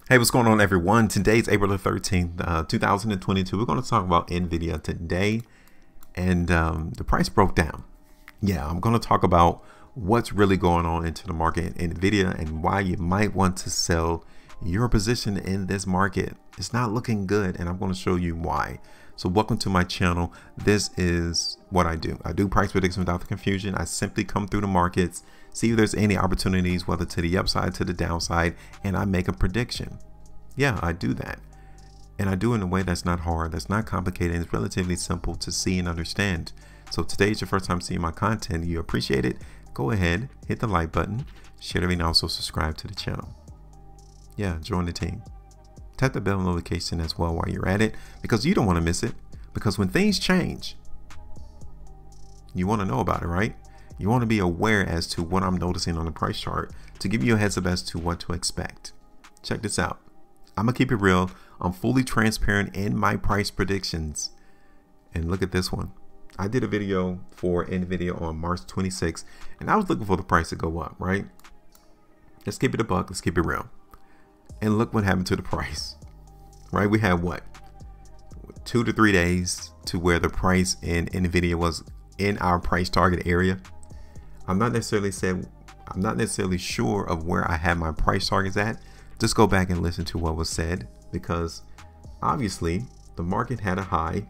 Hey, what's going on, everyone? Today's April the 13th, 2022. We're going to talk about Nvidia today, and the price broke down. Yeah, I'm going to talk about what's really going on into the market in Nvidia and why you might want to sell your position in this market. It's not looking good, and I'm going to show you why. So welcome to my channel. This is what I do. I do price prediction without the confusion. I simply come through the markets, see if there's any opportunities, whether to the upside, to the downside, and I make a prediction. Yeah, I do that. And I do it in a way that's not hard, that's not complicated, and it's relatively simple to see and understand. So if today is your first time seeing my content, you appreciate it, go ahead, hit the like button, share it, and also subscribe to the channel. Yeah, join the team. Tap the bell notification as well while you're at it, because you don't want to miss it. Because when things change, you want to know about it, right? You want to be aware as to what I'm noticing on the price chart to give you a heads up as to what to expect. Check this out. I'm gonna keep it real. I'm fully transparent in my price predictions. And look at this one. I did a video for Nvidia on March 26th, and I was looking for the price to go up, right? Let's keep it a buck. Let's keep it real. And look what happened to the price, right? We had what? 2 to 3 days to where the price in Nvidia was in our price target area. I'm not necessarily sure of where I had my price targets at. Just go back and listen to what was said, because obviously the market had a high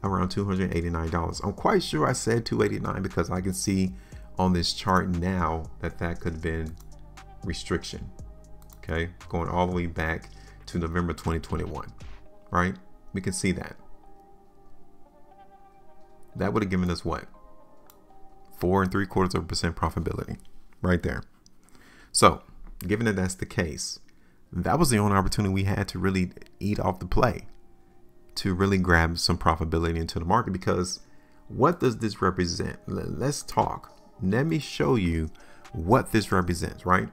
around $289. I'm quite sure I said $289 because I can see on this chart now that that could have been restriction. Okay, going all the way back to November 2021, right? We can see that. That would have given us what? 4 3/4% profitability right there. So given that that's the case, that was the only opportunity we had to really eat off the play, to really grab some profitability into the market. Because what does this represent? Let's talk. Let me show you what this represents, right?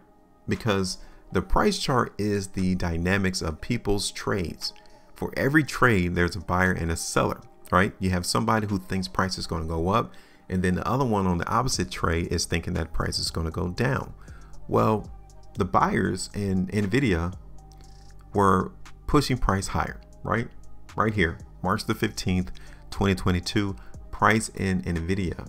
Because the price chart is the dynamics of people's trades. For every trade, there's a buyer and a seller, right? You have somebody who thinks price is going to go up, and then the other one on the opposite trade is thinking that price is going to go down. Well, the buyers in Nvidia were pushing price higher, right? Right here, March the 15th, 2022, price in Nvidia.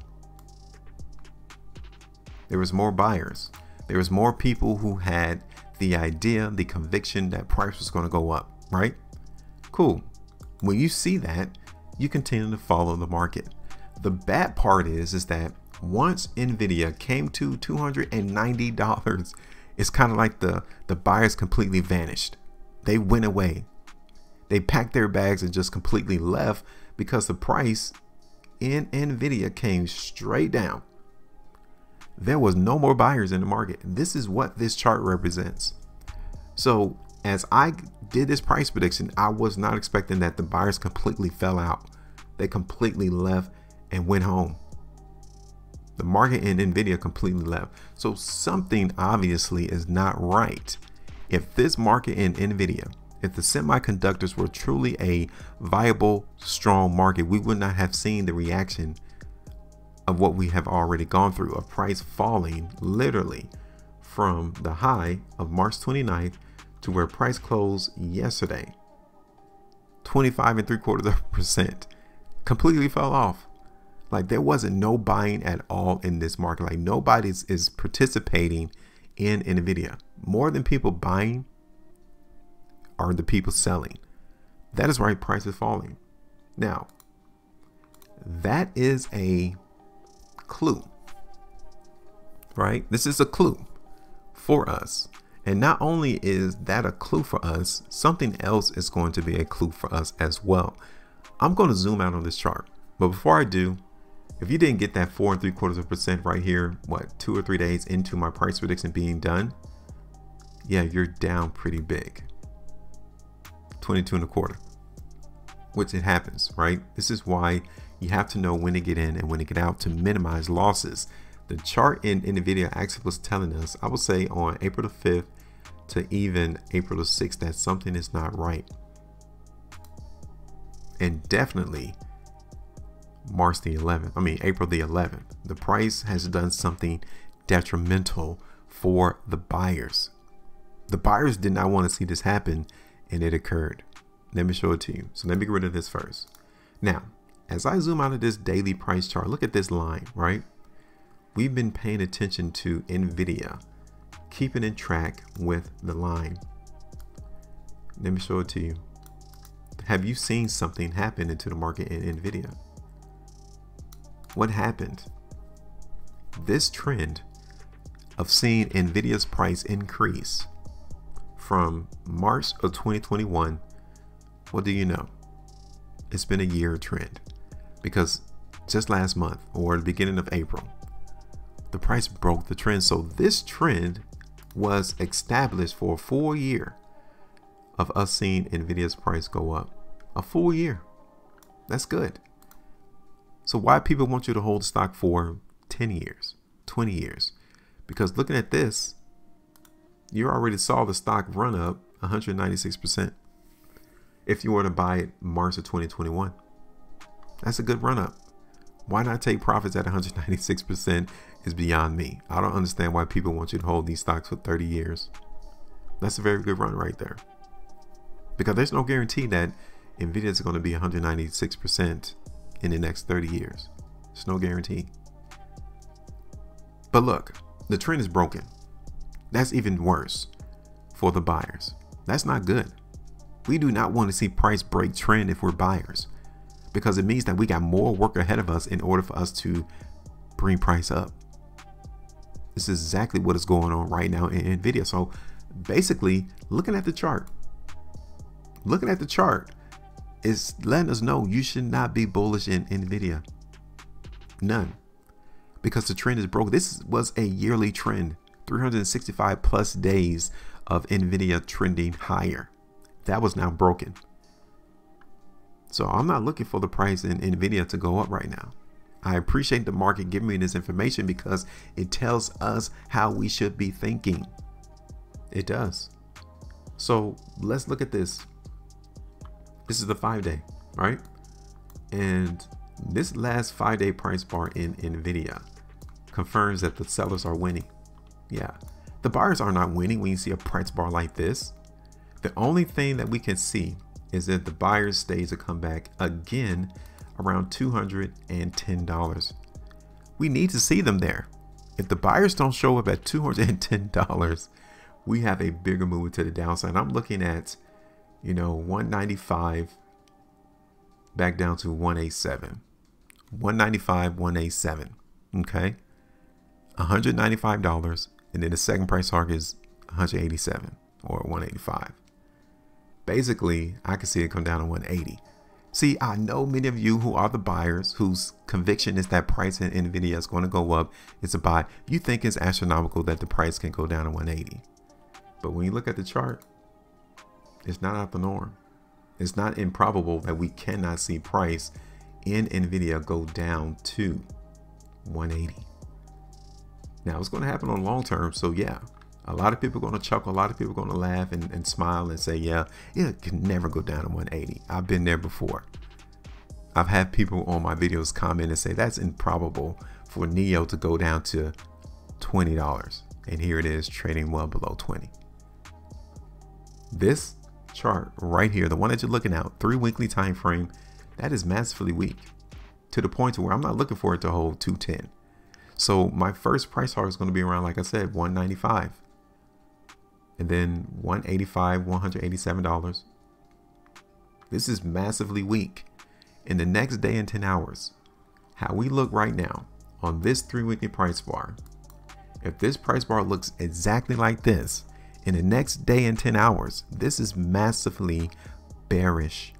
There was more buyers. There was more people who had the idea, the conviction that price was going to go up, right? Cool. When you see that, you continue to follow the market. The bad part is that once Nvidia came to $290, it's kind of like the buyers completely vanished. They went away. They packed their bags and just completely left because the price in Nvidia came straight down. There was no more buyers in the market. This is what this chart represents. So as I did this price prediction, I was not expecting that the buyers completely fell out. They completely left and went home. The market in Nvidia completely left. So something obviously is not right. If this market in Nvidia, if the semiconductors were truly a viable, strong market, we would not have seen the reaction of what we have already gone through, of price falling literally from the high of March 29th to where price closed yesterday. 25 3/4%. Completely fell off. Like there wasn't no buying at all in this market. Like nobody is participating in Nvidia. More than people buying are the people selling. That is why price is falling. Now, that is a clue, right? This is a clue for us. And not only is that a clue for us, something else is going to be a clue for us as well. I'm going to zoom out on this chart. But before I do, if you didn't get that 4 3/4% right here, what, 2 or 3 days into my price prediction being done, yeah, you're down pretty big. 22 1/4, which it happens, right? This is why you have to know when to get in and when to get out to minimize losses. The chart in Nvidia actually was telling us, I would say on April the 5th to even April the 6th, that something is not right. And definitely March the 11th, April the 11th, the price has done something detrimental for the buyers. The buyers did not want to see this happen, and it occurred. Let me show it to you. So let me get rid of this first. Now, as I zoom out of this daily price chart, look at this line, right? We've been paying attention to Nvidia, keeping in track with the line. Let me show it to you. Have you seen something happen into the market in Nvidia? What happened? This trend of seeing Nvidia's price increase from March of 2021, what do you know? It's been a year trend, because just last month or the beginning of April, the price broke the trend. So this trend was established for a full year of us seeing Nvidia's price go up. A full year. That's good. So why people want you to hold stock for 10 years, 20 years? Because looking at this, you already saw the stock run up 196% if you were to buy it March of 2021. That's a good run up. Why not take profits at 196% is beyond me. I don't understand why people want you to hold these stocks for 30 years. That's a very good run right there. Because there's no guarantee that Nvidia is going to be 196% in the next 30 years. There's no guarantee. But look, the trend is broken. That's even worse for the buyers. That's not good. We do not want to see price break trend if we're buyers, because it means that we got more work ahead of us in order for us to bring price up. This is exactly what is going on right now in Nvidia. So basically, looking at the chart is letting us know you should not be bullish in Nvidia. None. Because the trend is broke. This was a yearly trend, 365 plus days of Nvidia trending higher. That was now broken. So I'm not looking for the price in Nvidia to go up right now. I appreciate the market giving me this information because it tells us how we should be thinking. It does. So let's look at this. This is the 5-day, right? And this last 5-day price bar in Nvidia confirms that the sellers are winning. Yeah, the buyers are not winning when you see a price bar like this. The only thing that we can see is that the buyers stage a comeback again around $210. We need to see them there. If the buyers don't show up at $210, we have a bigger move to the downside. I'm looking at, 195 back down to 187. 195, 187. Okay. $195. And then the second price target is 187 or 185. Basically, I can see it come down to 180. See, I know many of you who are the buyers whose conviction is that price in Nvidia is going to go up. It's a buy. You think it's astronomical that the price can go down to 180. But when you look at the chart, it's not out the norm. It's not improbable that we cannot see price in Nvidia go down to 180. Now, it's going to happen on long term. So yeah, a lot of people are going to chuckle. A lot of people are going to laugh and smile and say, yeah, it can never go down to 180. I've been there before. I've had people on my videos comment and say that's improbable for NEO to go down to $20. And here it is trading well below 20. This chart right here, the one that you're looking at, 3 weekly time frame, that is massively weak to the point to where I'm not looking for it to hold 210. So my first price target is going to be around, like I said, 195. And then 185, $187. This is massively weak. In the next day and 10 hours, how we look right now on this 3 weekly price bar, if this price bar looks exactly like this in the next day and 10 hours, this is massively bearish.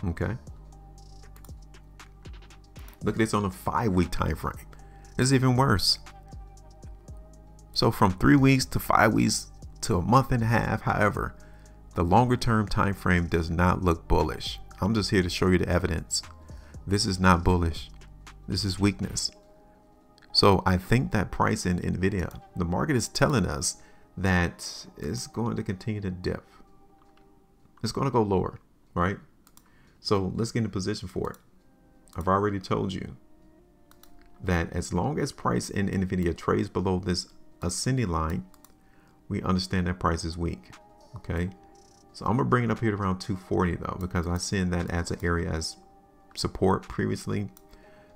Okay. Look at this on a 5-week time frame. It's even worse. So from 3 weeks to 5 weeks to a month and a half, however, the longer term time frame does not look bullish. I'm just here to show you the evidence. This is not bullish. This is weakness. So I think that price in Nvidia, the market is telling us that it's going to continue to dip. It's going to go lower, right? So let's get in a position for it. I've already told you that as long as price in Nvidia trades below this ascending line, we understand that price is weak. Okay, so I'm gonna bring it up here to around 240 though, because I seen that as an area as support previously.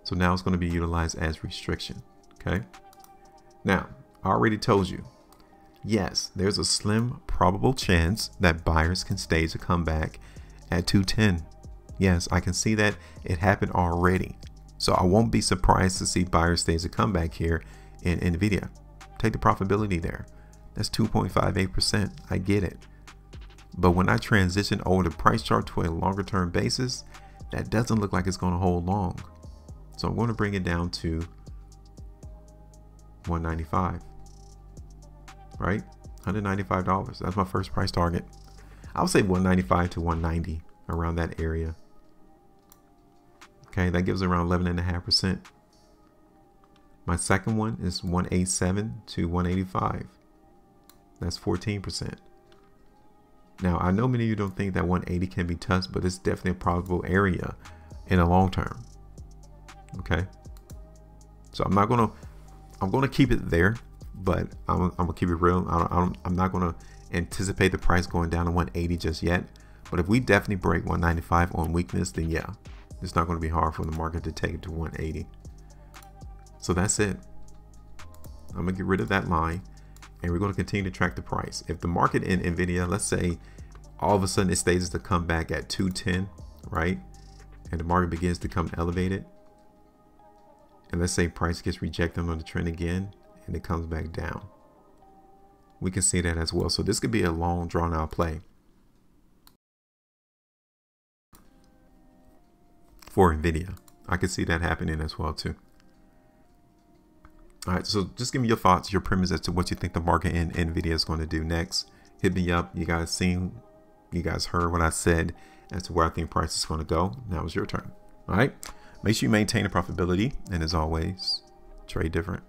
So now it's going to be utilized as restriction. Okay, now I already told you, yes, there's a slim probable chance that buyers can stage a comeback at 210. Yes, I can see that it happened already. So I won't be surprised to see buyers stage a comeback here in Nvidia. Take the profitability there. That's 2.58%. I get it. But when I transition over the price chart to a longer term basis, that doesn't look like it's going to hold long. So I'm going to bring it down to 195, right? $195. That's my first price target. I'll say 195 to 190, around that area. Okay, that gives around 11.5%. My second one is 187 to 185. That's 14%. Now, I know many of you don't think that 180 can be touched, but it's definitely a probable area in the long term. Okay, so I'm gonna keep it there, but I'm gonna keep it real. I'm not gonna anticipate the price going down to 180 just yet. But if we definitely break 195 on weakness, then yeah, it's not going to be hard for the market to take it to 180. So that's it. I'm gonna get rid of that line, and we're going to continue to track the price. If the market in Nvidia, let's say all of a sudden it stages to come back at 210, right, and the market begins to come elevated, and let's say price gets rejected on the trend again and it comes back down, we can see that as well. So this could be a long drawn out play for Nvidia. I could see that happening as well too. All right, so just give me your thoughts, your premise as to what you think the market in Nvidia is going to do next. Hit me up. You guys heard what I said as to where I think price is going to go. Now it's your turn. All right, make sure you maintain the profitability, and as always, trade different.